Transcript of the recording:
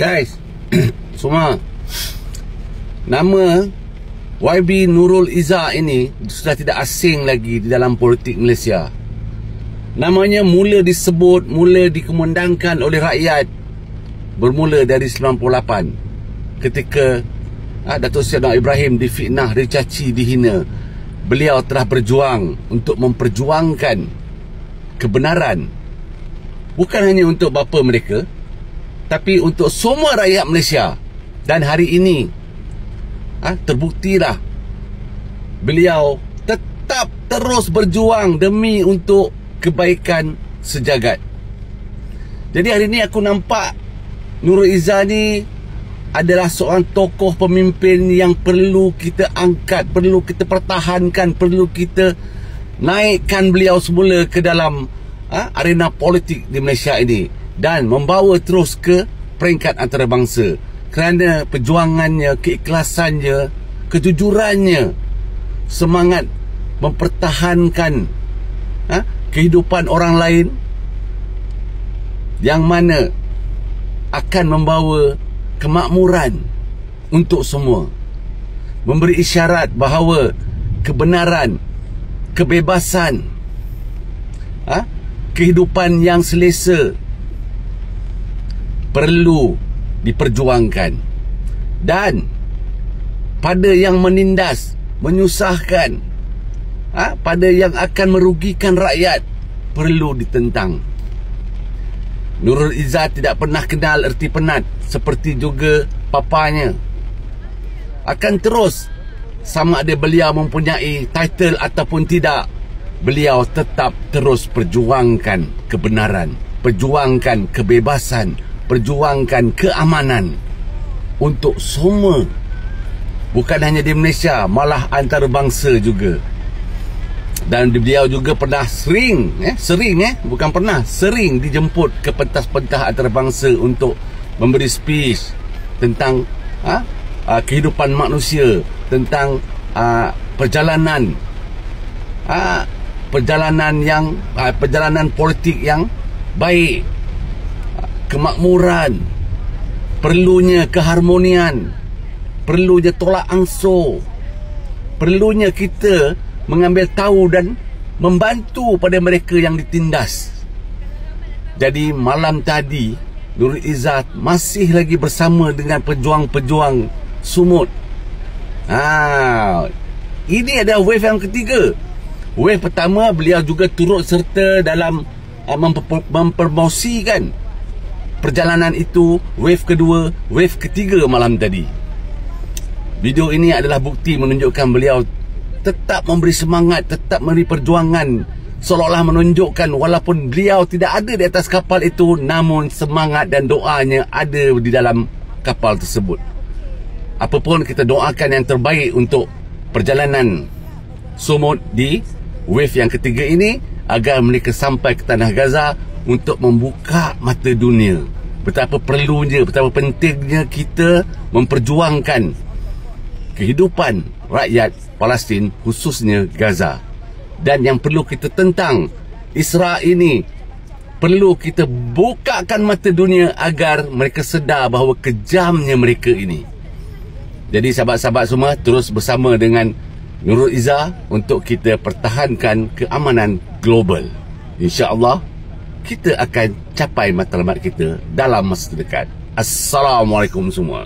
Guys, semua, nama YB Nurul Izzah ini sudah tidak asing lagi di dalam politik Malaysia. Namanya mula disebut, mula dikumandangkan oleh rakyat bermula dari 98 ketika Datuk Seri Anwar Ibrahim difitnah, dicaci, dihina. Beliau telah berjuang untuk memperjuangkan kebenaran, bukan hanya untuk bapa mereka, tapi untuk semua rakyat Malaysia. Dan hari ini terbuktilah beliau tetap terus berjuang demi untuk kebaikan sejagat. Jadi hari ini aku nampak Nurul Izzah ni adalah seorang tokoh pemimpin yang perlu kita angkat, perlu kita pertahankan, perlu kita naikkan beliau semula ke dalam arena politik di Malaysia ini dan membawa terus ke peringkat antarabangsa kerana perjuangannya, keikhlasannya, kejujurannya, semangat mempertahankan kehidupan orang lain yang mana akan membawa kemakmuran untuk semua, memberi isyarat bahawa kebenaran, kebebasan, kehidupan yang selesa perlu diperjuangkan. Dan pada yang menindas, menyusahkan, pada yang akan merugikan rakyat perlu ditentang. Nurul Izzah tidak pernah kenal erti penat, seperti juga papanya. Akan terus, sama ada beliau mempunyai title ataupun tidak, beliau tetap terus perjuangkan kebenaran, perjuangkan kebebasan, perjuangkan keamanan untuk semua. Bukan hanya di Malaysia, malah antarabangsa juga. Dan beliau juga pernah sering dijemput ke pentas-pentas antarabangsa untuk memberi speech tentang kehidupan manusia, tentang perjalanan politik yang baik, kemakmuran, perlunya keharmonian, perlunya tolak ansur, perlunya kita mengambil tahu dan membantu pada mereka yang ditindas. Jadi malam tadi Nurul Izzah masih lagi bersama dengan pejuang-pejuang sumut. Ini adalah wave yang ketiga. Wave pertama beliau juga turut serta dalam mempromosikan perjalanan itu. Wave kedua, wave ketiga malam tadi. Video ini adalah bukti menunjukkan beliau tetap memberi semangat, tetap memberi perjuangan, seolah-olah menunjukkan walaupun beliau tidak ada di atas kapal itu, namun semangat dan doanya ada di dalam kapal tersebut. Apapun, kita doakan yang terbaik untuk perjalanan sumut di wave yang ketiga ini, agar mereka sampai ke tanah Gaza untuk membuka mata dunia betapa perlunya, betapa pentingnya kita memperjuangkan kehidupan rakyat Palestin, khususnya Gaza. Dan yang perlu kita tentang Israel ini, perlu kita bukakan mata dunia agar mereka sedar bahawa kejamnya mereka ini. Jadi sahabat-sahabat semua, terus bersama dengan Nurul Izzah untuk kita pertahankan keamanan global. InsyaAllah kita akan capai matlamat kita dalam masa dekat. Assalamualaikum semua.